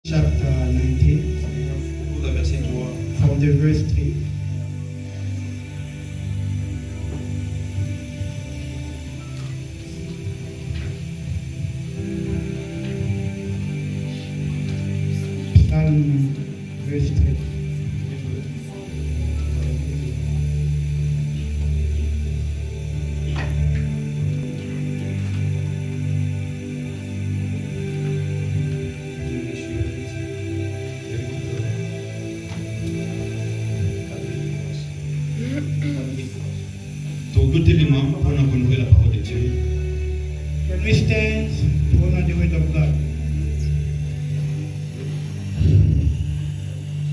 chapter 19, from the verse 3. Psalm verse 3. Can we stand to honor the word of God?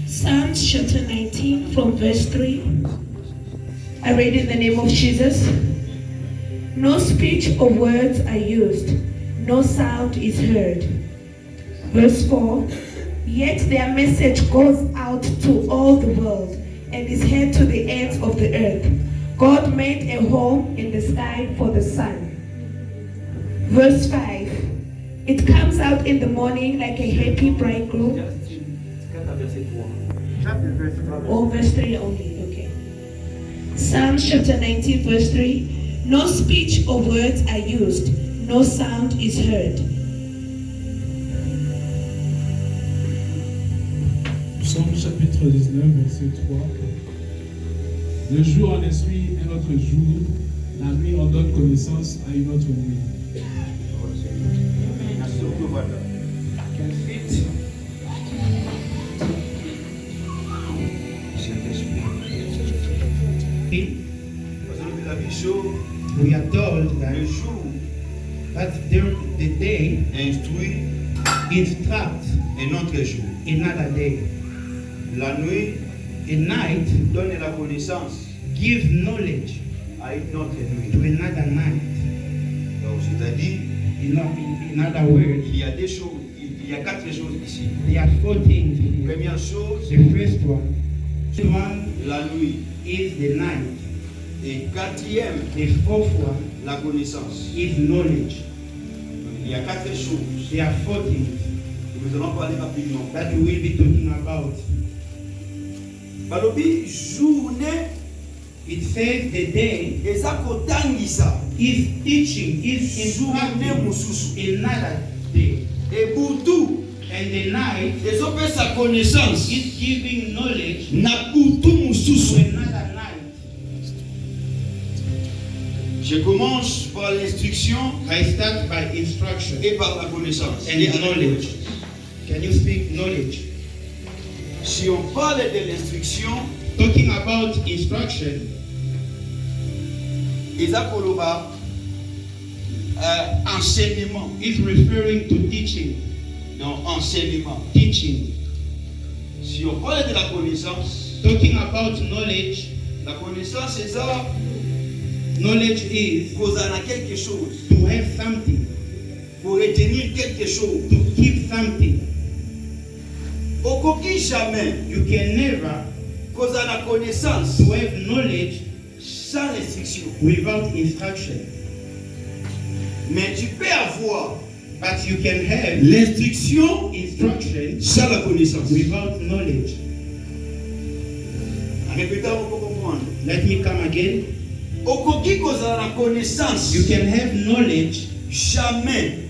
Psalms chapter 19 from verse 3. I read in the name of Jesus. No speech or words are used, no sound is heard. Verse 4. Yet their message goes out to all the world and is heard to the ends of the earth. God made a home in the sky for the sun. Verse 5. It comes out in the morning like a happy bridegroom. Or verse 3 only, okay. Psalms chapter 19 verse 3. No speech or words are used, no sound is heard. Psaume chapitre 19 verset 3. Le jour en instruit un autre jour, la nuit en donne connaissance à une autre nuit. We are told that the day instructs another day. La nuit A night donne la connaissance gives knowledge à une autre nuit. to another night. Donc, c'est-à-dire, In other words, il y a des choses, il y a quatre choses ici. there are 4 things here. Première chose, The first one la nuit. is the night. Et quatrième, The fourth one la connaissance. is knowledge. Il y a quatre choses There are 4 things que nous allons parler rapidement. that we will be talking about. Balobi, journée, It says the day et ça kotangisa, is teaching, is journée instructing mususu. another day. Et butu, And the night et ça fait sa connaissance. is giving knowledge Na butu to mususu. another night. Je commence par l'instruction I start by instruction et par la connaissance. and knowledge. Can you speak knowledge? Si on parle de l'instruction, Talking about instruction, Eza Koloba, enseignement. is referring to teaching. Non, enseignement. Teaching. Si on parle de la connaissance, Talking about knowledge, la connaissance c'est ça, knowledge is qu'on a quelque chose, to have something, pour retenir quelque chose. to keep something. Okoki jamais, You can never qu'on a la connaissance to have knowledge sans restriction. without instruction. Mais tu peux avoir But you can have l'instruction instruction sans la connaissance. without knowledge. En répétant, on peut comprendre. Let me come again. Okoki qu'on a la connaissance, You can have knowledge. jamais.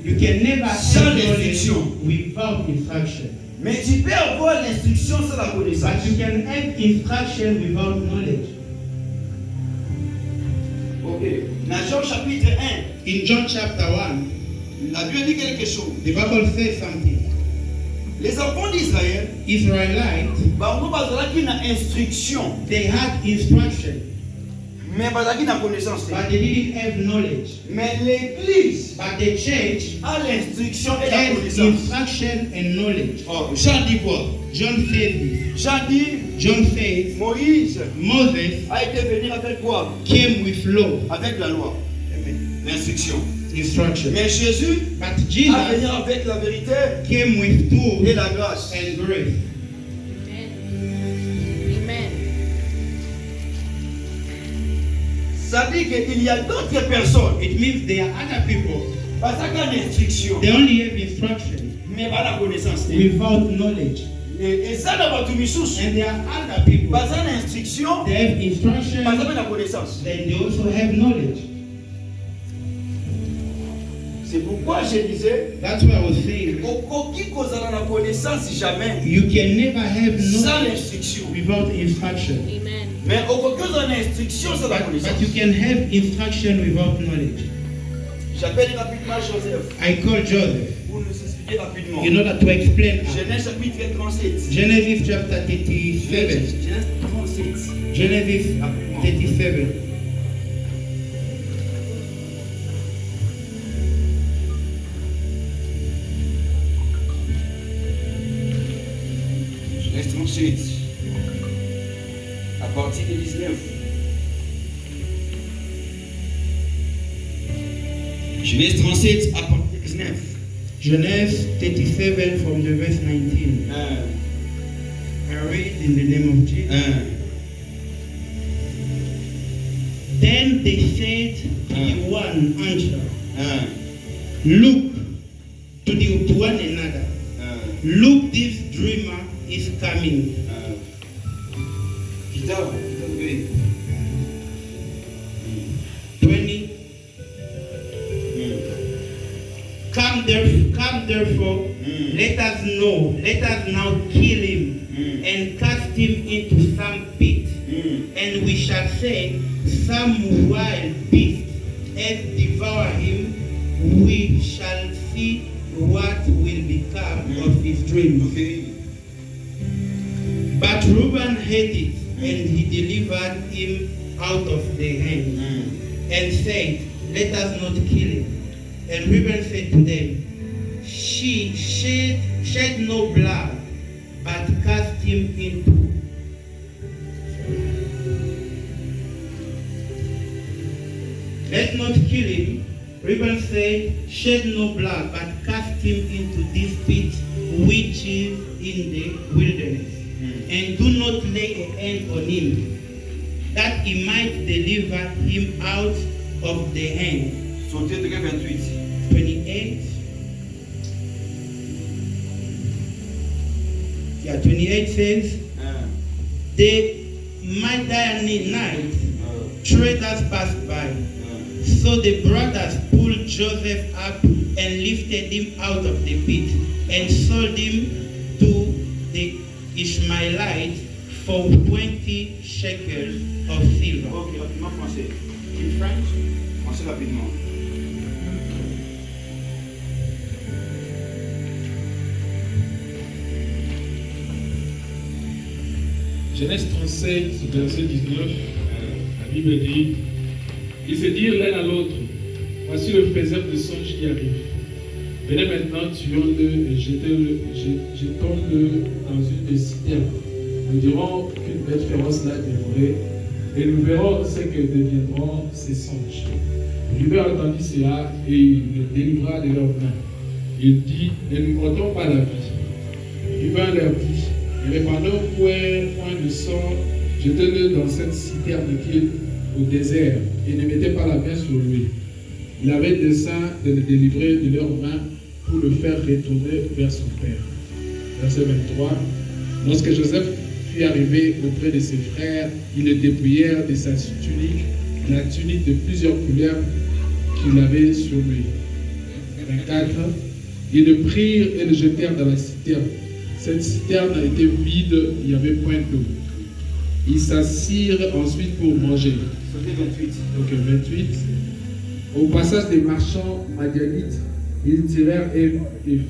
You can never Sans have knowledge instruction. without instruction. Mais tu peux avoir l'instruction sans la connaissance. But you can have instruction without knowledge. Ok. Dans Jean chapitre 1, In John chapter 1, la Bible dit quelque chose. the Bible says something. Les enfants d'Israël, Israelites, bango bazalaki na instruction, they had instruction, mais bazalaki na connaissance te. but they didn't have knowledge. Mais l'église But the church a l'instruction et la has connaissance. instruction and knowledge. Oh, Jean dit quoi? John says this. Jean dit, John says Moïse Moses a été venu avec quoi? came with law, Avec la loi, l'instruction. instruction. Mais Jésus But a Jesus venu avec la vérité came with et truth la grâce. and grace. Amen. Ça dit qu'il y a d'autres personnes It means there are other people, parce qu'il y a l'instruction. they only have instruction. mais pas la connaissance. without knowledge. Et ça, dans votre mission, And there are other people, pas en instruction, they have instruction, pas en la connaissance. then they also have knowledge. C'est pourquoi je disais, That's why I was saying, aucun cause à la connaissance jamais, you can never have sans knowledge l'instruction. without instruction. Mais aucun cause à l'instruction sans la connaissance. But you can have instruction without knowledge. J'appelle rapidement Joseph I call Joseph pour nous expliquer rapidement. in order to explain. Genèse chapitre 37. Genesis chapter 37. Genèse 37. Genesis 37. Genèse 37. À partir de 19. Genèse 37 à partir de 19. Genesis 37 from the verse 19. I read in the name of Jesus. Then they said to the one angel, look to one another. Look, this dreamer is coming. Peter, oui. 20. Come therefore, let us now kill him and cast him into some pit. And we shall say, some wild beast has devoured him. We shall see what will become of his dreams. But Reuben heard it, and he delivered him out of their hand, and said, let us not kill him. And Reuben said to them, she shed no blood, but cast him into. Let's not kill him. Reuben said, shed no blood, but cast him into this pit which is in the wilderness. And do not lay a hand on him, that he might deliver him out of the hand. Sautez de 28. 28. Yeah, 28 says, the Midianite night traders passed by. So the brothers pulled Joseph up and lifted him out of the pit and sold him to the Ishmaelites for 20 shekels of silver. Ok, rapidement français. In French? Français rapidement. Genèse 37, verset 19, la Bible dit, ils se dirent l'un à l'autre, voici le faiseur de songe qui arrive. Venez maintenant, tuons-le et jetons-le dans une des citernes. Nous dirons qu'une bête féroce l'a dévoré, et nous verrons ce que deviendront ces songes. Reuben entendit cela et il le délivra de leurs mains. Il dit, ne nous ôtons pas la vie. Reuben leur dit, ne répandons point de sang, jetez-le dans cette citerne qui est au désert, et ne mettez pas la main sur lui. Il avait dessein de le délivrer de leurs mains pour le faire retourner vers son père. Verset 23. Lorsque Joseph fut arrivé auprès de ses frères, ils le dépouillèrent de sa tunique, la tunique de plusieurs couleurs qu'il avait sur lui. 24. Ils le prirent et le jetèrent dans la citerne. Cette citerne était vide, il n'y avait point d'eau. Ils s'assirent ensuite pour manger. Sautez 28. Donc 28. Au passage des marchands madianites, ils tirèrent et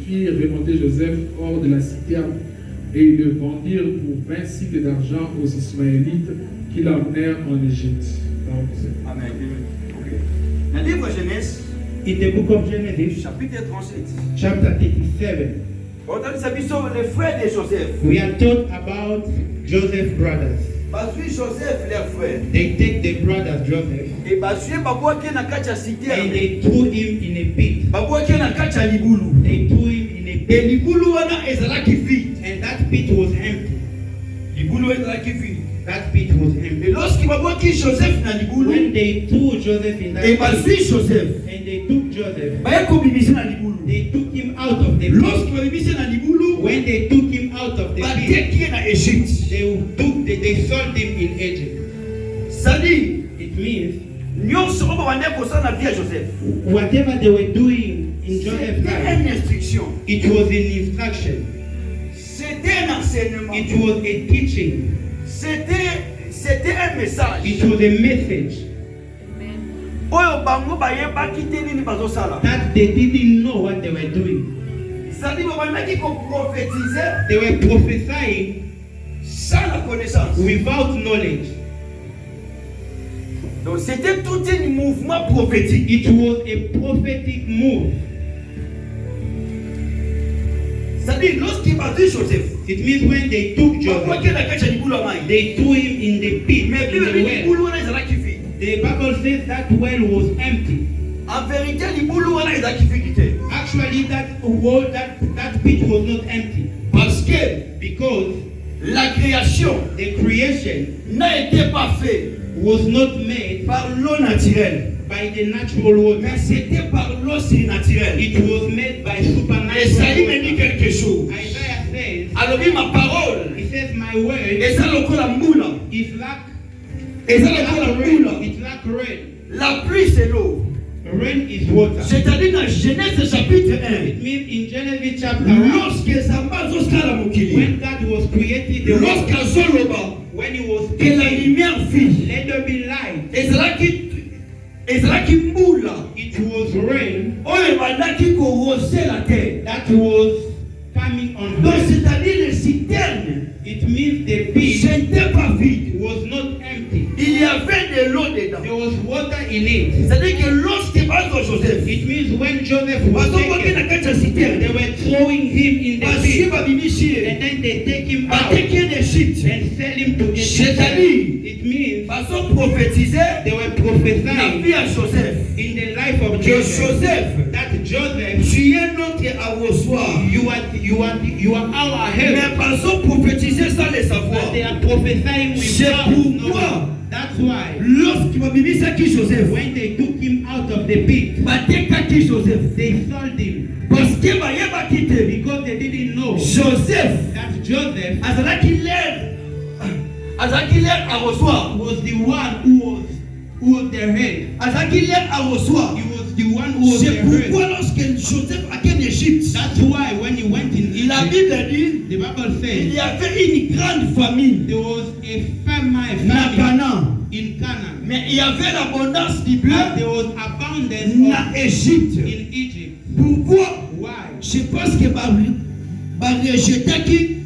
firent remonter Joseph hors de la citerne et ils le vendirent pour 20 cycles d'argent aux Ismaélites qui l'emmenèrent en Égypte. Donc, Amen. Ok. Dans le livre Genèse, In the book of Genesis, chapitre 37. chapter 37, On a dit les frères de Joseph. we are taught about Joseph's brothers. Parce que Joseph, leurs frères. They take the brothers Joseph Et basuye babwa ke na kati ya and citerne. they threw him in a pit. Babwa ke na kati ya libulu. They threw him in a Et pit, libulu wana ezalaki vide. and that pit was empty. Libulu ezalaki vide. that pit was Et empty. lorsqu'il va voir qui Joseph na libulu, When they threw Joseph in that et va pit, suivre Joseph. and they took Joseph, Baya kobimisa na libulu. they took him out of the pit. Lorsqu'il va bimisa na libulu, When they took him out of the ba pit, teki ye na Égypte. they sold him in Egypt. C'est-à-dire, It means nyonso oyo babandaki kosala na vie ya Joseph, whatever they were doing in Joseph's c'était life, une instruction, it was an instruction. c'était un enseignement, It was a teaching. c'était un message. It was a message Oyo bango bayebaki te nini bazosala. that they didn't know what they were doing. C'est-à-dire babandaki koprophétiser They were prophesying sans la connaissance. without knowledge. Donc c'était tout un mouvement prophétique. It was a prophetic move. C'est-à-dire lorsqu'il va dire Joseph, It means when they took Joseph, bakwaki na kati ya libulu ya mai. they threw him in the pit, Mais in Bible the ebi well. libulu wana ezalaki vide. The Bible says that well was empty. En vérité libulu wana ezalaki vide te. Actually, that pit was not empty Parce que because la création the creation n'a été pas faite was not made par l'eau naturelle, by the natural water. mais c'était par l'eau surnaturelle. It was made by supernatural Esaïe me dit water. quelque chose. Isaiah says, Alobi ma parole, he says, my word eza lokola mbula, is like eza lokola mbula. it's like rain. La pluie c'est l'eau. Rain is water. C'est-à-dire dans Genèse chapitre 1, It means in Genesis chapter 1, lorsque Nzambe azosala mokili, when God was created the world, lorsque azoloba when he was que la speaking, lumière fit, let there be light. ezalaki mbula It was rain oyo ebandaki korose la terre. that was coming on Donc earth. c'est-à-dire les citernes It means the pit n'étaient pas vides. was not empty. Il y avait de l'eau dedans. There was water in it. C'est-à-dire que lorsque bazo Joseph It means when Joseph was bazokoki na taken, kati ya they citerne, were throwing him in the basi pit, babimisi ye, and then they take him out bateki ye d'Égypte. and sell him to C'est-à-dire, Egypt. It means bazoprophétiser they were la prophesying vie ya Joseph. in the life of Que Joseph Joseph, that Joseph, tu es notre arrosoir. you are our help. Mais bazoprophétiser sans le But savoir. they are prophesying C'est without pourquoi knowledge. That's why lorsque babimisaki Joseph, when they took him out of the pit, batekaki Joseph. they sold him Parce que bayebaki te, because they didn't know Joseph that Joseph azalaki l'air arrosoir. was the one who was their head. Azalaki l'air arrosoir. He was the one who was C'est their pourquoi head. lorsque Joseph a quitté l'Égypte, That's why when he went in la Egypt, Bible dit the Bible il y says avait une grande famine there was a famine na Canaan, in Canaan. mais il y avait l'abondance du bleu And there was abundance na of Égypte. in Egypt. Pourquoi? Why? Je pense que barejetaki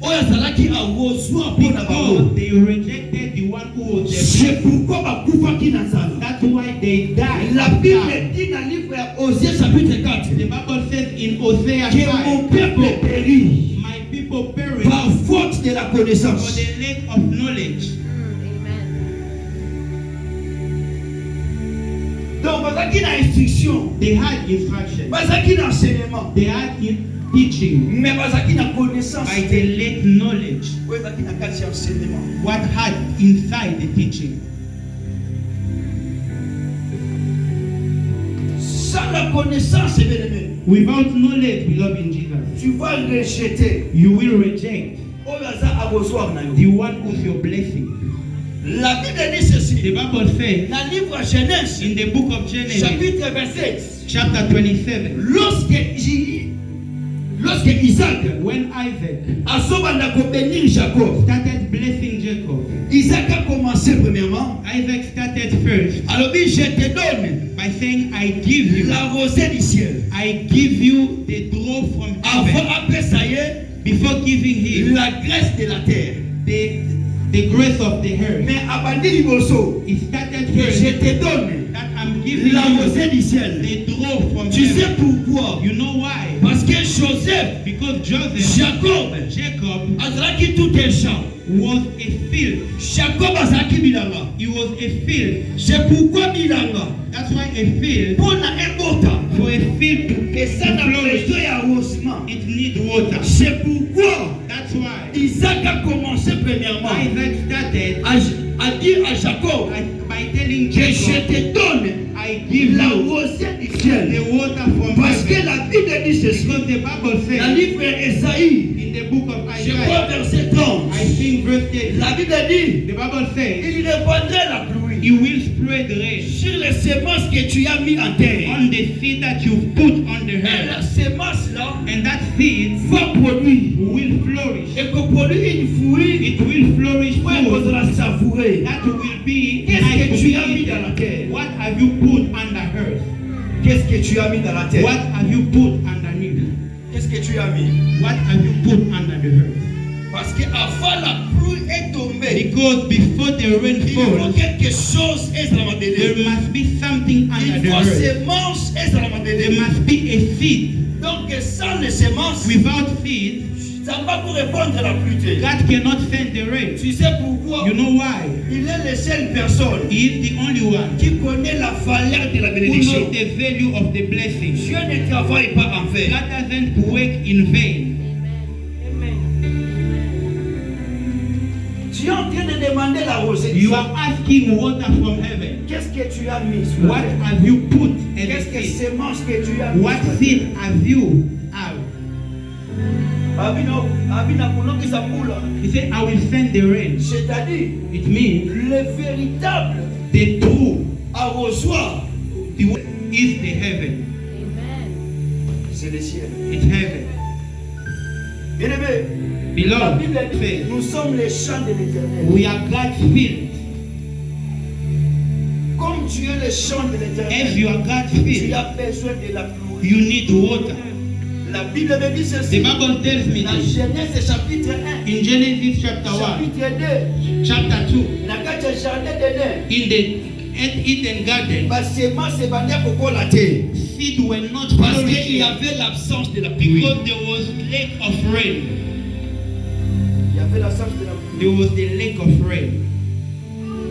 oyo azalaki arrosoir mpo na Because bango. they rejected the one who was their C'est head. pourquoi bakufaki na nzala. That's why they died. La of Bible time. dit dans le livre ya Osée chapitre 4 The Bible says in Hosea que mon 5, peuple périt my people perish par faute de la for connaissance. the lack of knowledge. Donc bazalaki na instruction, They had instruction. bazalaki na enseignement, They had teaching, mais bazalaki na connaissance. but they lacked knowledge. Oyo ezalaki na kati ya enseignement. What had inside the teaching. Sans la connaissance, bien-aimé, Without knowledge, beloved in Jesus, tu vas rejeter you will reject oyo aza arrosoir na the yo. one who's your blessing. La Bible dit ceci. The Bible says Dans le livre Genèse, in the book of Genesis, chapitre 27, chapter 27, lorsque Isaac when Isaac azobanda kobénir Jacob, started blessing Jacob, Isaac a commencé premièrement. Isaac started first Alors dit, je te donne by saying, I give you, la rosée du ciel. I give you the draw from Avant, heaven. après ça y est, Before giving him la graisse de la terre. the grace of the earth, Mais abandi liboso, he started je first te donne that I'm giving la you rosée du ciel. the draw from Tu sais heaven. pourquoi? You know why? Parce que Joseph, Because Jacob azalaki tout un champ. was a field. Jacob azalaki bilanga. He was a field. C'est pourquoi bilanga. That's why a field, Pona ebota. for a field to Et ça n'a flourish, besoin d'arrosement. it needs water. C'est pourquoi That's That's why Isaac a commencé premièrement Isaac started à dire à Jacob by telling que je Jacob, te donne I give la you rosée du ciel. the water from Parce que heaven. la Bible dit ceci. Because the Bible Dans le says livre Esaïe, in the book of je crois Isaiah, verset 30. I think verse 10, La Bible dit, the Bible says, il répandrait la pluie He will spread rain sur les semences que tu as mis en terre. on the seed that you put on the Et la earth. semence là And that seed va produire. will flourish. Et qu'on produit une fruit, It will flourish ouais, on food la savourer. that will be Qu'est-ce nice que to tu as mis eat. dans la terre? What have you put under earth? Qu'est-ce que tu as mis dans la terre? What have you put underneath? Qu'est-ce que tu as mis? What have you put under the earth? Parce qu'avant la pluie est tombée, Because before the rain il faut falls, quelque chose est dans la there terre. must be something under Il the faut earth. semence est dans la There terre. must be a seed. Donc sans les semences, Without seed, ça ne va pas pour répondre à la pluie. God cannot send the rain. Tu sais pourquoi? You know why? Il est la seule personne He is the only one qui connaît la valeur de la who bénédiction. knows the value of the blessing. Dieu ne travaille pas en vain. God doesn't work in vain. Tu es en train de demander la rosée. You are asking water from heaven. Qu'est-ce que tu as mis sur la What terre? have you put in the Qu'est-ce que seed? semence que tu as mis What sur la seed terre? have you out? Abina kunokisa mbula. He said, I will send the rain. C'est-à-dire, It means le véritable the true arrosoir, is the heaven. c'est le ciel. It's heaven. Bien-aimé, la Beloved, Bible dit, says, nous sommes les champs de l'éternel. we are God's field. Comme tu es le champ de As l'éternel, you are God's tu field, as besoin de la pluie. you need water. La Bible me dit The ceci. Bible tells me Dans this Genèse chapitre 1, in Genesis chapter 1, chapitre 2, chapter 2, na kati ya jardin d'Eden, in the Eden garden, basemence ebandi kokola te. seed were not Parce qu'il y flourishing avait l'absence de la pluie. because there was lack of rain. Il y avait l'absence de la pluie. There was the lack of rain.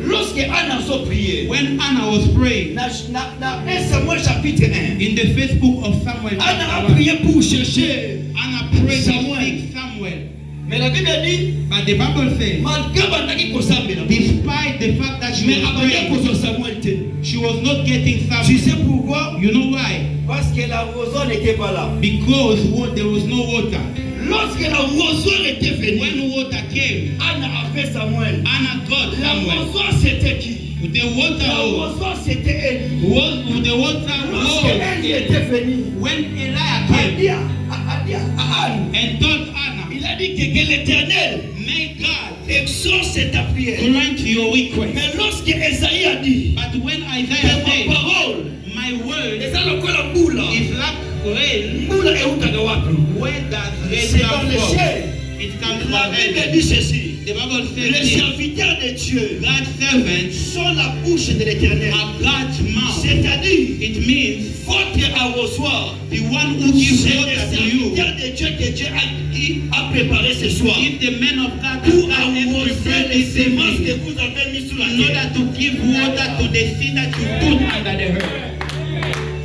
Lorsque Anna a prié, When Anna was praying, dans 1 Samuel chapitre 1, in the first book of Samuel, Anna a chapter 1, prié pour chercher. Anna prayed to Samuel. seek Samuel. Mais la Bible dit, But the Bible says, malgré bandaki kosambela, despite the fact that she mais was abandi praying, kozwa Samuel te. she was not getting Tu Samuel. sais pourquoi? You know why? Parce que la roseau n'était pas là. Because there was no water. Lorsque la roseau était venue, When water came, Anna a fait Samuel. Anna got La Samuel. roseau c'était qui? The water La was, roseau c'était Élie. the water Lorsque was, Élie était venu, when Elijah a came dit à Anne, and told Anna, il a dit que l'Éternel may God exauce ta prière. grant your request. Mais lorsque Esaïe a dit, But when que Isaiah ma said, parole my word eza lokola mbula, is like rain, mbula eutaka wapi? where does rain C'est dans come le from? ciel. It comes La from Bible heaven. dit ceci. The Bible Les says this, serviteurs de Dieu God's servants sont la bouche de l'Éternel. are God's mouth. C'est-à-dire, It means votre arrosoir, the one who gives c'est water les to you. serviteurs de Dieu que Dieu a préparé ce soir. If the man of God Pour has arroser prepared les this semences que evening vous avez mises sur la in order terre. to give water to the seed that you put under the earth.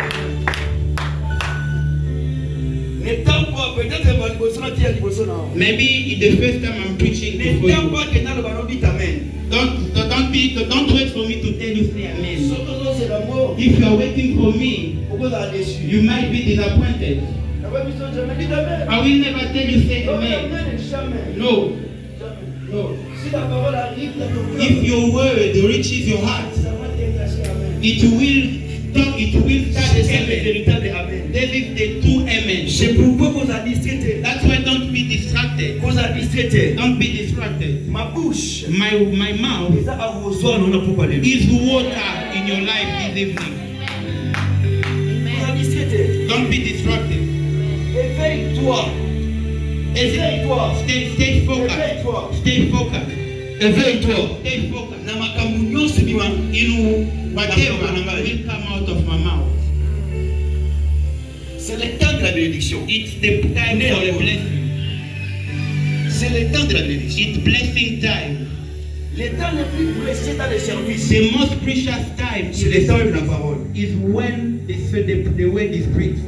N'étant pas, peut-être que liboso na tia liboso na. Maybe it's the first time I'm preaching before N'étant you. pas que dans le ballon dit amen. Don't wait for me to tell you say amen. Soto c'est l'amour. If you are waiting for me, Pourquoi ça a déçu? you might be disappointed. La Bible dit jamais dit amen. I will never tell you say Non, amen. amen, jamais. No. Jamais. No. Si la parole arrive dans ton cœur, If your word reaches your heart, ça va déclencher amen. it will start the C'est le amen. véritable amen. That is the true amen. C'est pourquoi vous avez distraité. That's why don't be distracted. Vous avez distraité. Don't be distracted. Ma bouche. My mouth Les arrosoirs, on a pour parler. is water in your life this evening. Vous avez distraité. Don't be distracted. Éveille-toi. Éveille-toi. Stay focused. Éveille-toi. Stay focused. Éveille-toi. Stay focused. Na makambo nyonso bima. Whatever will come out of my mouth. C'est le temps de la bénédiction. It's the time for the blessing. C'est le temps de la bénédiction. It's blessing time. Le temps le plus précieux dans le service, The most precious time c'est in le the temps de la service parole. is when the word is preached.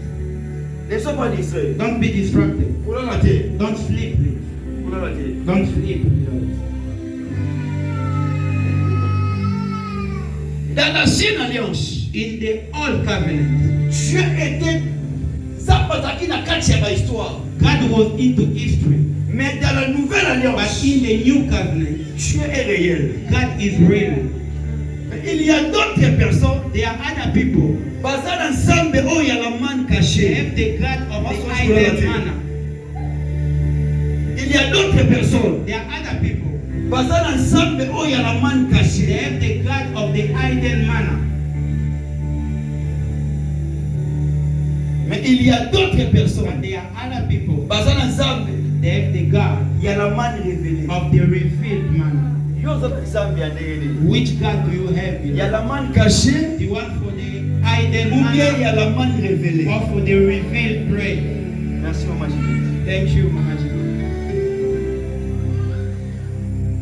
Ne sois pas distrait. Don't be distracted. Pour la terre. Don't sleep. Pour la Don't sleep, beloved. Dans l'ancienne alliance, In the old covenant, Dieu était Zapataki na kati ya histoire. God was into history. Mais dans la nouvelle But alliance, in the new covenant, Dieu est réel. God is real. Mais il y a d'autres personnes, There are other people. basés ensemble, oh, il y a la manne They cachée. have the God of the That's hidden what I manna. Il y a d'autres personnes, There are other people. basés ensemble, oh, il y a la manne They cachée. have the God of the hidden manna. Mais il y a d'autres But personnes, there are other people. basés ensemble, They have the God il y a la manne révélée. of the revealed manna. Yoza ensemble ya ndenge. Which God do you have? Il y a Beloved? la manne cachée, The one for the hidden ou bien il y manna a la manne révélée. or for the revealed bread? Merci, Maman Judith. Thank you, Mama Judith.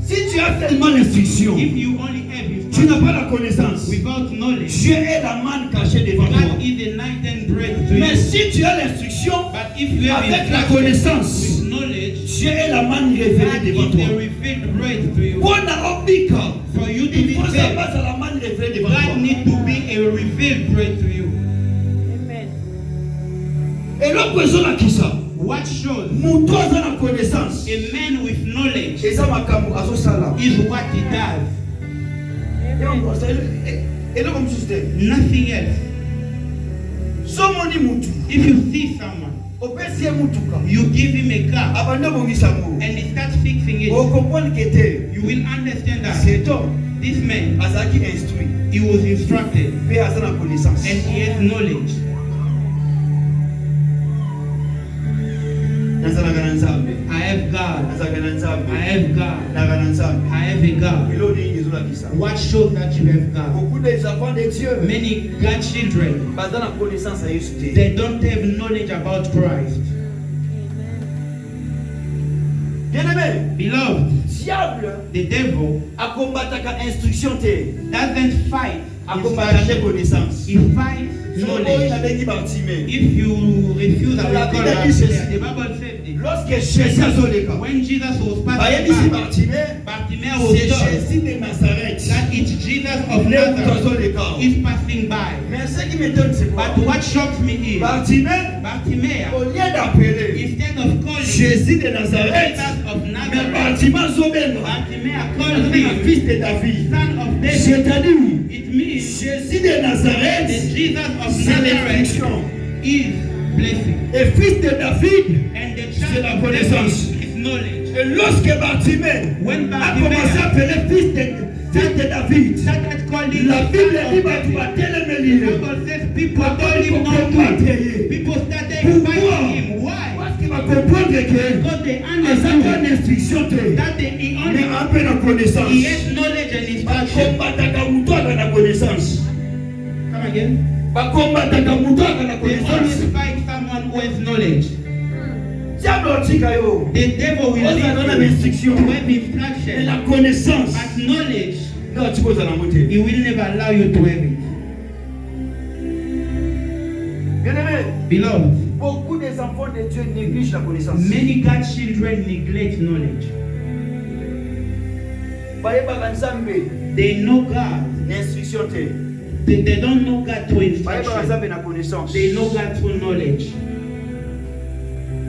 Si tu as tellement l'instruction, If you only have tu his n'as pas la connaissance. without knowledge, Dieu est la manne cachée devant toi. God is the hidden bread to Mais you. si tu as l'instruction, But if you have avec la instruction connaissance, with knowledge, Dieu est la manne révélée God devant is the toi. revealed bread to you. Bona obika, For you to il be faut saved, savoir à la manne révélée devant God toi. needs to be a revealed bread to you. Et l'autre personne à qui ça? What shows Mon toi dans la connaissance. a man with knowledge Et ça makambo azo sala. is what he does, Et là comme système. nothing else. Somoni mutu. If you see someone, Opesi mutuka. you give him a car Abanda bongisa mo. and he starts fixing it, O comprendre que te. you will understand that C'est toi. this man, Azaki instruit. he was instructed Mais aza na connaissance. and he has knowledge. Nazalaka na nzambe. I have God. Nazalaka na nzambe. I have God. Nazalaka na nzambe. I have a God. Ilo ni ezolakisa. What shows that you have God? Beaucoup des enfants de Dieu. Many God children, Baza na connaissance ya Yesu te. they don't have knowledge about Christ. Bien-aimé, Beloved, diable the devil akombataka instruction te. doesn't fight Akombataka instruction. connaissance. He fights Soki knowledge. abengi Bartimée. If you refuse, I will call La Bible out. dit The Bible said this. Lorsque Jésus azoleka. When Jesus was Bayebi passing si by, Bartimée. Bartimaeus was C'est told Jésus de Nazareth. that it's Jesus of Ne Nazareth azoleka. is passing by. Mais ce qui m'étonne c'est quoi? But what shocks me is Bartimée, Bartimaeus, au lieu d'appeler instead of calling Jésus de Nazareth, Jesus of mais Nazareth, Bartimée zobenga. Bartimaeus Le called him fils de David. son of David. C'est-à-dire, It means Jésus de the Nazareth, Jesus of c'est Nazareth l'instruction. is blessing. Et fils de David, And the c'est child la of connaissance. David is knowledge. Et lorsque Bartimée When a commencé à Bartimaeus appeler fils de David, started calling la the Bible son dit of bah, tu vas David, tellement the lire. Bible says people Pourquoi told il faut him not comprendre? to. People started Pourquoi? fighting him. Why? Parce qu'il va comprendre que Because they à sa understood instruction te, that he mais un peu la he connaissance. has knowledge and instruction. Bakombataka mutu aka na connaissance. Come again. Bakombataka mutu aka na They connaissance. always fight someone who has knowledge. Diable otika yo. The devil will Oza lead nona you instruction. to have Et instruction, la connaissance. but knowledge, Non, tu poses à la montée. he will never allow you to have it. Bien-aimé, Beloved, beaucoup des enfants de Dieu négligent la connaissance. many God children neglect knowledge. Bayebaka nzambe They know God. na instruction te. They don't know God through Bayebaka instruction. nzambe na connaissance. They know God through knowledge.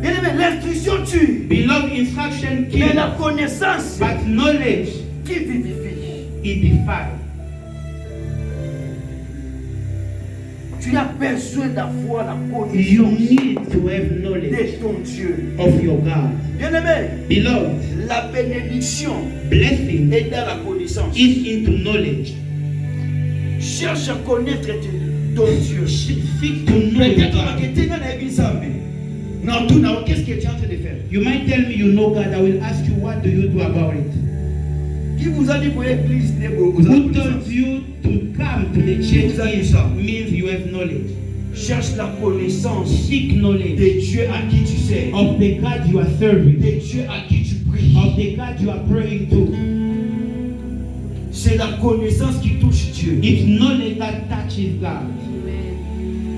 Bien-aimé, l'instruction tue. Beloved, instruction Mais kills, la connaissance but knowledge, qui vivifie. it defies. Tu as besoin d'avoir la You connaissance need to have knowledge de ton Dieu. of your God. Bien-aimé, Beloved, la bénédiction blessing est dans la connaissance. is into knowledge. Cherche à connaître ton Dieu. Seek to know Peut-être God. que tu es dans la vie nzambe. Non, tout n'a qu'est-ce que tu es en train de faire? You might tell me you know God. I will ask you, what do you do about it? Qui vous a dit pour l'église de beaucoup Who told you to come to the church Vous avez is ça. means you have knowledge. Cherche la connaissance Seek knowledge de Dieu à qui tu sers, of the God you are serving, de Dieu à qui tu pries. of the God you are praying to. C'est la connaissance qui touche Dieu. It's knowledge that touches God.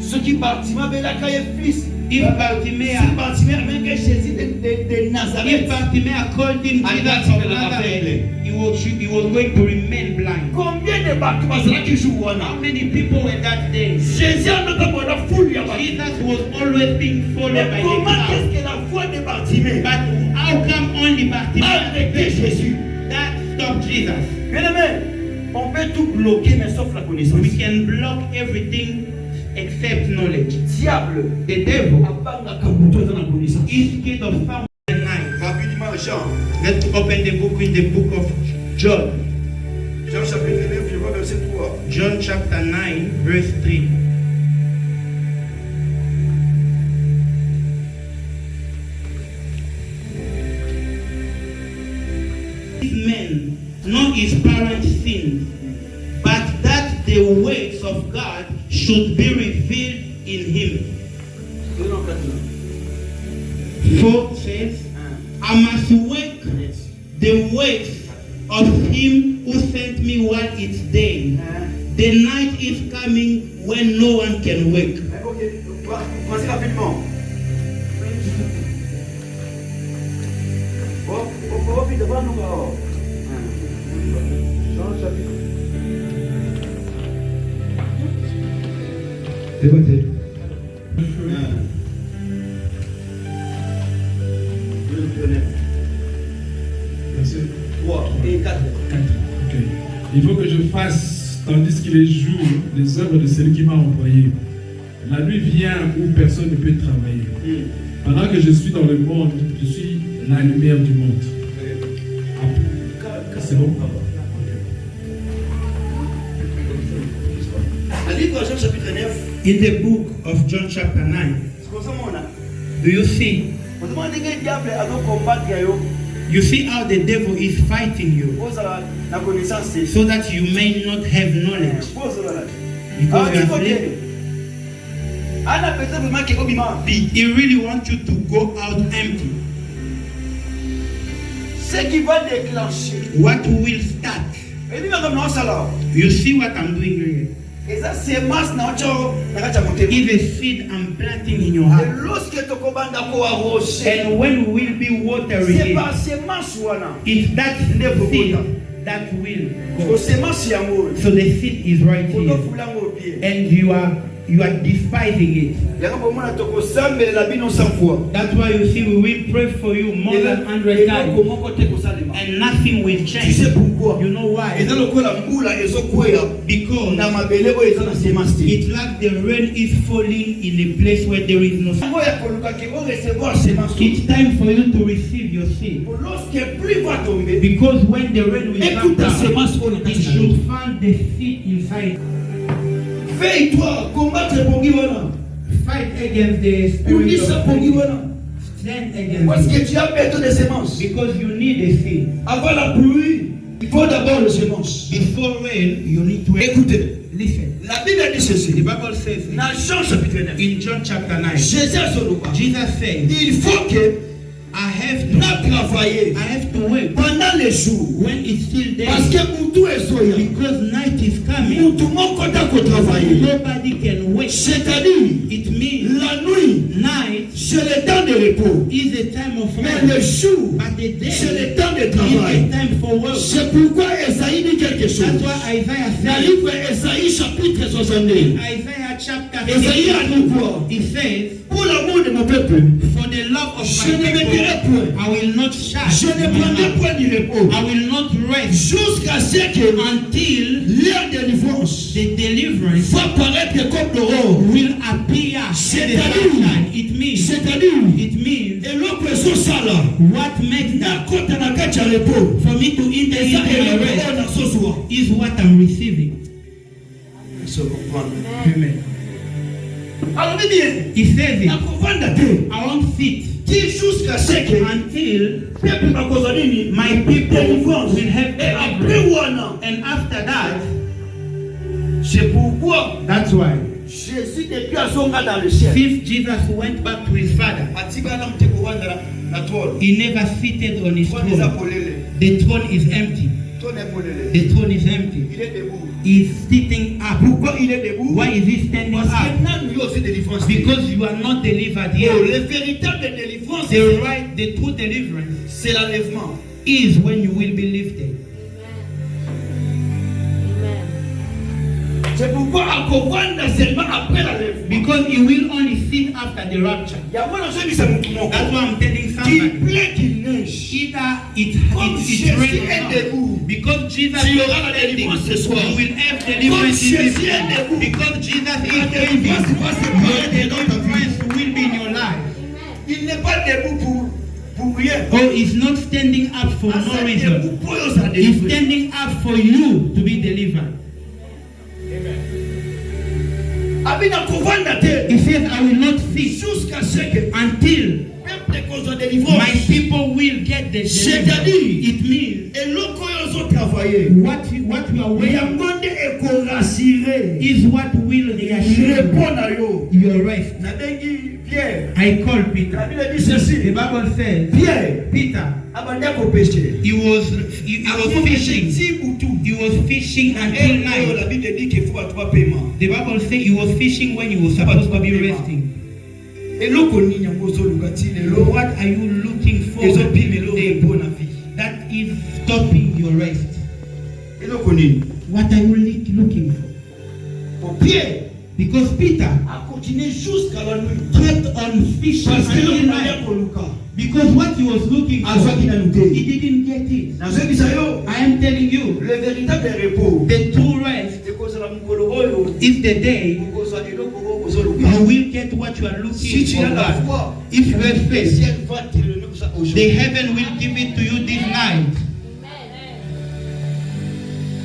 Ce qui Bartimée fils. If Bartimaeus Jésus de Nazareth. If Bartimaeus called him Jesus of Nazareth, he was going to remain blind. Combien de Bartimée qui jouent? How many people were that day? Jésus a foule. Jesus was always being followed by the Comment crowd. est-ce que la foi de Bartimée But how come only a Bartimaeus arrêté Jésus? that stopped Jesus? Bien aimé, on peut tout bloquer, mais sauf la connaissance. We can block everything except knowledge. Diable, The devil abanga kabuto dans la connaissance. is scared of power and night. Rapidement, Jean. Let's open the book in the book of John. Jean chapitre 9, je vois verset 3. John chapter 9, verse 3. These men, not his parents' sins, but that the ways of God should be revealed in him. 4 says, I must work the works of him who sent me while it's day. The night is coming when no one can work. Ok, vas-y rapidement. Vite, devant nous. Jean chapitre. C'est quoi c'est? Verset 3 et 4. 4. Ok. Il faut que je fasse, tandis qu'il est jour, les œuvres de celui qui m'a envoyé. La nuit vient où personne ne peut travailler. Pendant que je suis dans le monde, je suis la lumière du monde. Ah, c'est bon? Le livre de Jean chapitre 9. In the book of John chapter 9, C'est comme ça mon a. do you see? On demande que le diable a combattre yo. You see how the devil is fighting you Pose la connaissance. so that you may not have knowledge. Pose la. Because you tu are vois slave. Ana peut-être vraiment que obima vide. He really wants you to go out empty. Ce qui va déclencher. What will start? Et lui comme non ça là. You see what I'm doing here? Et ça c'est masse na ocho na kacha monter. Is a seed I'm planting in your heart. Et lorsque tu kobanda ko arroser. And when we will be watering C'est it, pas semence wana. it's that seed that will Ko go. semence yango. So the seed is right Ko here. fulango pied. And you are despising it. Yango mona to ko sambela bino 100 fois. That's why you see we will pray for you more than 100 times. Comment côté ko salima. And nothing will Tu change. sais pourquoi? You know why? Et dans le ko la mbula ezokwea. Because Na mabele ko ezana semence. it's like the rain is falling in a place where there is no sun. Ngo ya koluka ke o recevoir semence. It's time for you to receive your seed. Lorsque pluie va tomber. Because when the rain will come Écoute ta down, semence on a it should find the seed inside. Veille-toi, combattre pongi wana. Fight against the spirit Unisa of pongi faith. wana. Stand Parce against que it. tu as besoin de semences. Because you need a seed. Avant la pluie, il faut d'abord les semences. Before rain, you need to Écoutez, listen. la Bible dit ceci. The Bible says Dans Jean chapitre 9, in John chapter 9, Jésus a son nom. Jesus says, Il faut que I have nous to travailler wait pendant les jours. when it's still day. Parce que Moutou est soya. Because night is coming. Moutou mon côté qu'on travaille. Nobody can wait. C'est-à-dire, It means la nuit, night c'est le temps de repos. is a time of Mais le rest. jour, But the day c'est le temps de is travail. a time for work. C'est pourquoi Esaïe dit quelque chose. That's why Isaiah Dans le says livre Esaïe chapitre 62, Isaiah chapter Esaïe a 60, dit quoi? he says, Pour l'amour de mon peuple, for the love of je my ne me people, dirai point. I will not shut Je ne my prendrai mouth. point du repos. I will not rest Jusqu'à ce que until leur délivrance the deliverance va paraître comme l'aurore. will appear in the C'est-à-dire, sunshine. It means, et l'oppression ça là, what makes na that kota na kati ya repos. for me to enter Et ça, into my et rest na sosua. is what I'm receiving. Se comprendre. Amen. Alors, bien, He says na it. kovanda te. I won't sit Ti jusqu'à ce que until peuple bakoza nini? my people Délivrance. will have Et après deliverance. wana, And after that, c'est pourquoi that's why, Jésus depuis azonga dans le ciel. since Jesus went back to his father, Atika na mte kovanda na tolo. he never seated on his Kwa neza throne. polele. The throne is empty. Tolo The throne is empty. Il est debout. He's sitting up. Pourquoi il est debout? Why is he standing Parce up? qu'il n'a eu aussi délivrance. Because you are not delivered Oh, yet. le véritable délivrance, The true deliverance c'est l'enlèvement. is when you will be lifted. C'est pourquoi Akovanda seulement après l'enlèvement. Because you will only sit after the rapture. Il y a moi dans ce qui s'est montré. That's why I'm telling Qu'il somebody. plaît qu'il neige. Either it's Jésus raining est or debout. not. Because Jesus Tu is auras la standing, délivrance ce soir. you will have deliverance in Jésus this est time. debout. Because Jesus La is standing, délivrance va se your parler dans ta vie. deliverance will be in your life. Il n'est pas debout pour rien. Oh, he's not standing up for Ah, no c'est reason. debout pour eux, ça He's délivre. standing up for you to be delivered. Abina Kovanda te. He says, I will not cease Jusqu'à ce que until peuple cause de délivrance. my people will get the C'est-à-dire, deliverance. It means et l'autre ils ont travaillé. what you are Mais waiting Yamonde est qu'on rassuré. is what will reassure Répond à eux. your rest. Nabengi Pierre. I call La Peter. Bible dit The ceci. Bible says, Pierre. Peter, Abanda ko péché. he was fishing. He was fishing until La night. Bible dit qu'il faut trois paiements. The Bible says he was fishing when he was supposed to be resting. Et l'autre ni nyamozo lukatine So lo. what are you looking for Ils ont pimé lo today repos na vie. that is stopping your rest? Et l'autre ni. What are you looking for? Pour Pierre. Because Peter A continué jusqu'à la nuit. kept on fishing Parce que until le moyen night. pour Lucas. Because what he was looking Ah, ça qu'il a for, noté. he didn't get it. Dans ce qui s'ayo. I am telling you, Le véritable repos. the true rest C'est cause la mukolo oyo. is the day Cause la eloko oyo kozo you Lucas. will get what you are Si looking tu for. as la God. foi. If you have Le faith, ciel va te le donner ça the aujourd'hui. heaven will give it to you this night.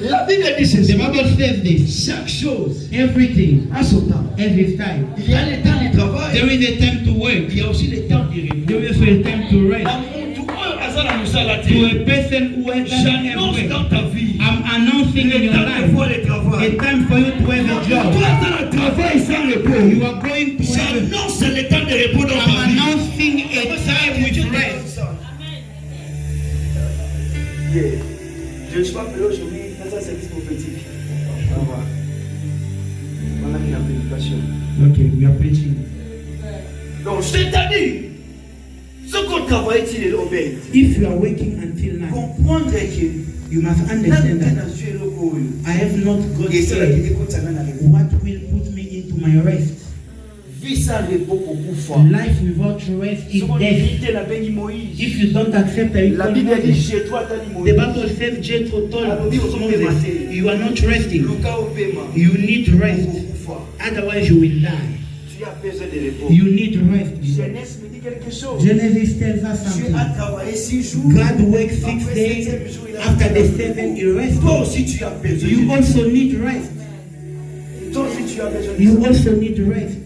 La Bible dit The ceci. Bible says this. Chaque chose Everything a son temps. has its time. Il y a le temps du travail. There is a time to work. Il y a aussi le temps du repos. There is a time to rest. Na mtu oyo azala musala To te. a person who has done J'annonce everything, dans ta vie. I'm announcing in Le your temps de voir life le travail. a time for you to have a Toi, job. dans le travail sans repos. You are going to have a J'annonce le temps de repos dans ta I'm vie. announcing a time with rest. Yeah. Je ne suis pas appelé aujourd'hui à faire un service prophétique. Au revoir. Voilà la prédication. Okay, we are preaching. Donc, c'est-à-dire, ce qu'on travaille, il est obéi. If you are working until night, Comprendre que you must understand that I have not got yet what will put me into my rest. vie sans repos pour bouffer. Life without rest is death. La béni Moïse. If you don't accept it, La Bible dit chez toi, t'as dit the Moïse. Bible says Jethro told Moses, you are not resting. Lucas au paiement. You need rest. Pour bouffer. Otherwise you will die. Tu as besoin de repos. You need rest. Jeunesse me dit quelque chose. Genesis tells us Tu something. as travaillé 6 jours. God works 6 days. After the 7th, he rests. Toi aussi, tu as besoin You de repos. also need rest. Toi aussi, tu as besoin de You ça. also need rest.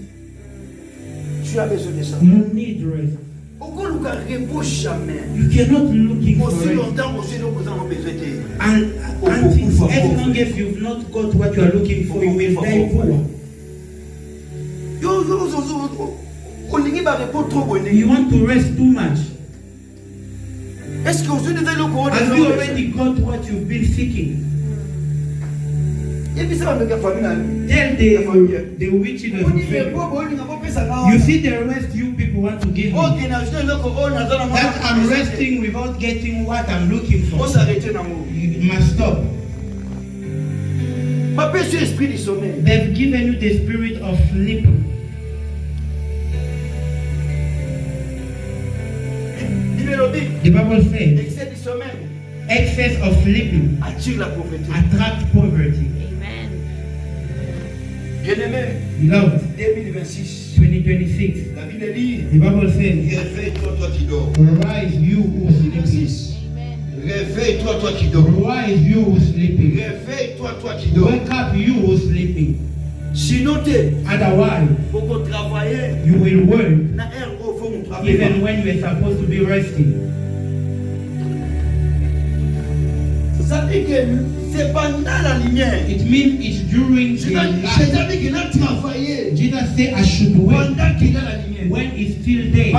Tu as besoin de ça. You need rest. Pourquoi Lucas repos jamais? You cannot looking for Aussi rest. longtemps, aussi nous avons besoin de. And until, as long as you've not got what you are looking for, you will die poor. olingi barepo trop bonne. You want to rest too much. Est-ce que vous avez le courant Have you already got what you've been seeking? Et puis ça va me faire famille. Tell the witches of family. You see the rest you people want to give me. That I'm resting without getting what I'm looking for. You must stop. They've given you the spirit of sleep. The Bible says excess of sleeping attracts poverty. Beloved, 2026. The Bible says, rise you who sleep. Réveille-toi, toi qui dors. Rise you who sleeping. Réveille-toi, toi qui dors. Wake up you who sleeping. Sinon, Otherwise, you will work even when you are supposed to be resting. It means it's during the light. Jesus said I should work when it's still day.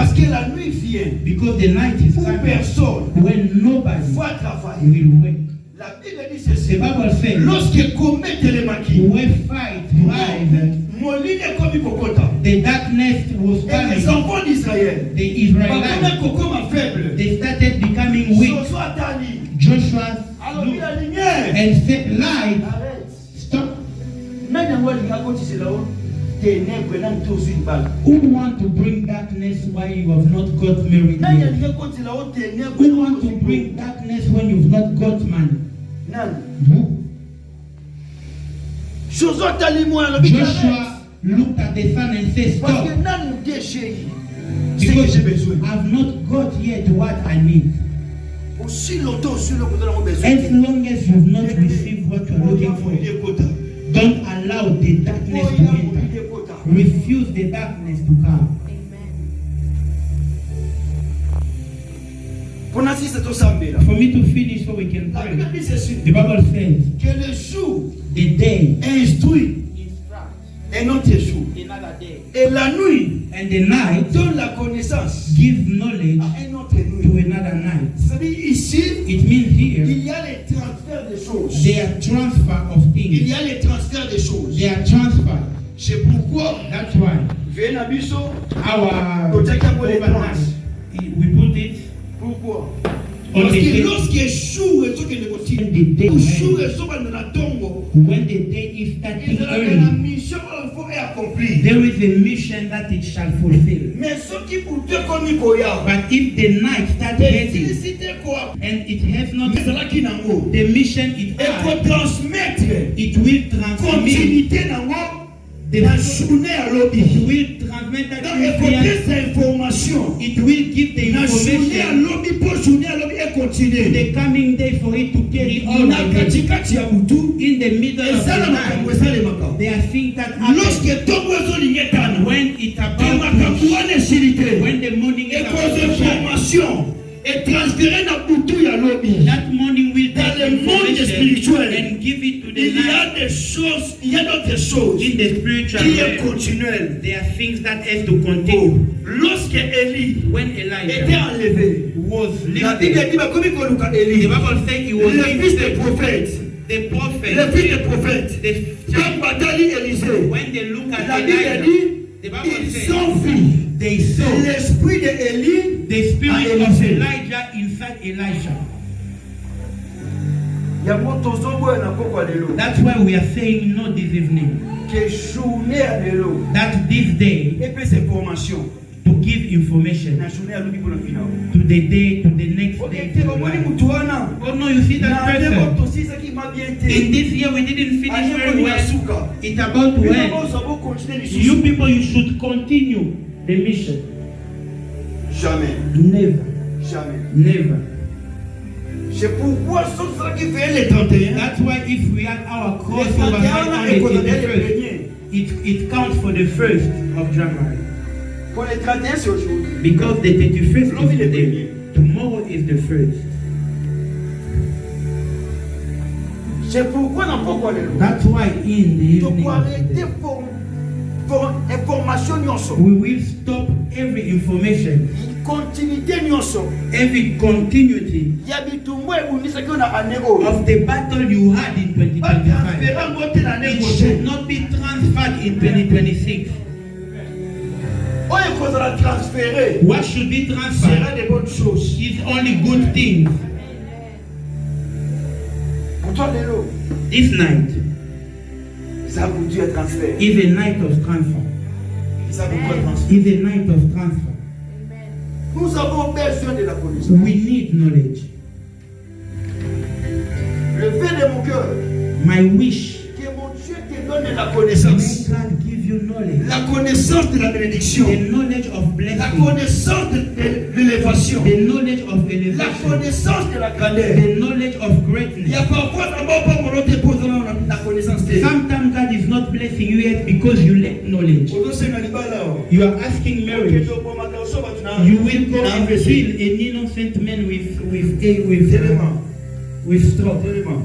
Because the night is coming when nobody will work. La Bible dit ceci. The Bible says, Lorsque commettent les maquis, when fight rise, mon ligne est comme Hippopotam. the darkness was Et les coming. enfants d'Israël, The Israelites, comme faible. they started becoming weak. Joshua t'a dit, Joshua alors looked il a lumière. and said, light, Arrête. stop. Nani yango alinga kotisa là-haut, ténèbres na mto ozwi libala. Who want to bring darkness while you have not got married Nani yet? alinga kotisa là-haut, ténèbres Who na want mto to ozwi bring darkness when you've not got man? Nani? Who? Joshua t'a dit moi alors il arrête. Joshua looked at the sun and said, Parce stop. que nani nous déchérit. C'est que Because j'ai besoin. I've not got yet what I need. Aussi longtemps aussi longtemps nous avons besoin. As long as you've not received what you're looking for, don't allow the darkness to enter. Refuse the darkness to come. Pour nous c'est tout ça là. For me to finish so we can La Bible pray. dit ceci. The Bible says, Que le jour the day instruit un autre jour. Et la nuit and the night donne la connaissance give knowledge à un autre nuit. to another night. C'est-à-dire ici, It means here, il y a les transferts des choses. there are transfer of Il things. y a les transferts des choses. There are transfer. C'est pourquoi, That's why venez à Bisso, our Protect our overnight, we put it pourquoi? on Parce the que day. lorsque jour est ce que nous When continuons, the day jour ends, est ce que nous attendons, when the day is et starting la early, mission il faut accomplir. there is a mission that it shall fulfill. Mais ce qui pour te comme Nicoya, But if the night starts heading l'électricité quoi? and it has not Mais c'est là qui n'a pas. the mission it Et pour has, transmettre it will transmit continuité dans la journée à l'objet. it will transmit that Donc, écouter experience. ces informations. It will give the La journée à information l'objet pour journée à l'objet et continuer. the coming day for it to carry On on a the day. katikati ya mutu. In the middle Et of ça, the la makambo, night, ça, les makambo. there are things that happen Lorsque ton oiseau ligne tano, when it's et about makambo to, wane silite, when the morning et is cause about to shine. information, et transférer na mutu ya l'objet. That morning will Dans take le monde information spirituel, and give it to the il y night. a des choses, il y a d'autres choses In the spiritual qui est realm, continuelle. there are things that have to continue. Lorsque Élie When était Elijah enlevé, was la Bible lifted, dit, bah, comme il connaît the Élie, Bible says he was le fils des lifted. prophètes, The prophet, le fils des prophètes, the quand bataille Élisée, when they look at la Bible Elijah, dit, the Bible ils says sont fui. they saw L'esprit d'Élie, the spirit Ah, of Elisée. Elijah inside Elisha. il y a mon tozobo et na poko lelo, That's why we are saying no this evening. que journée à lelo, That this day et puis c'est formation. to give information Na journée à l'oubi pour le final. to the day, to the next Ok, day. tu to vas the voir life. les moutouana. Oh no, you see that Na person. n'importe aussi ce qui m'a bien In été. this year we didn't finish Aïe, very on y a well. souka. It's about to Puis end. d'abord, ça va continuer les You sous. people, you should continue the mission. Jamais, Never, jamais. never. C'est pourquoi sauf ça qui fait les 31. That's why if we had our Les crossover 31 on est the condamné les 31st, premiers. it counts for the 1st of January. Pour les 31, c'est aujourd'hui. Because the 31st L'homme, is il est the day. premier. Tomorrow is the 1st. C'est pourquoi on n'a pas quoi les lois. That's why in the Donc, evening pour of arrêter the day, pour information nyonso. we will stop every information, Continuité nyonso. every continuity Ya bitumbo ebundisa ki na année oyo. of the battle you had in 2025. Batransfera ngo te na année It should prochaine. not be transferred in 2026. Oyo ekozala transféré. What should be Sera transferred des bonnes choses. is only good things. Pour toi lelo, This night ça a pour Dieu un transfert. is a night of transfer. Ça a pour toi un transfert. Is a night of transfer. Nous avons besoin de la connaissance. We need knowledge. Le vœu de mon cœur, My wish, que mon Dieu te donne la may connaissance. God give you knowledge. La connaissance de la bénédiction. The knowledge of La blessing. connaissance de l'élévation. The knowledge of La elevation. connaissance de la grandeur. The knowledge of Il y greatness. a parfois d'abord pas mon autre posant la connaissance de Sometimes God is not blessing you yet because you lack knowledge. You are asking marriage. You will go and kill an innocent man with straw. Élément.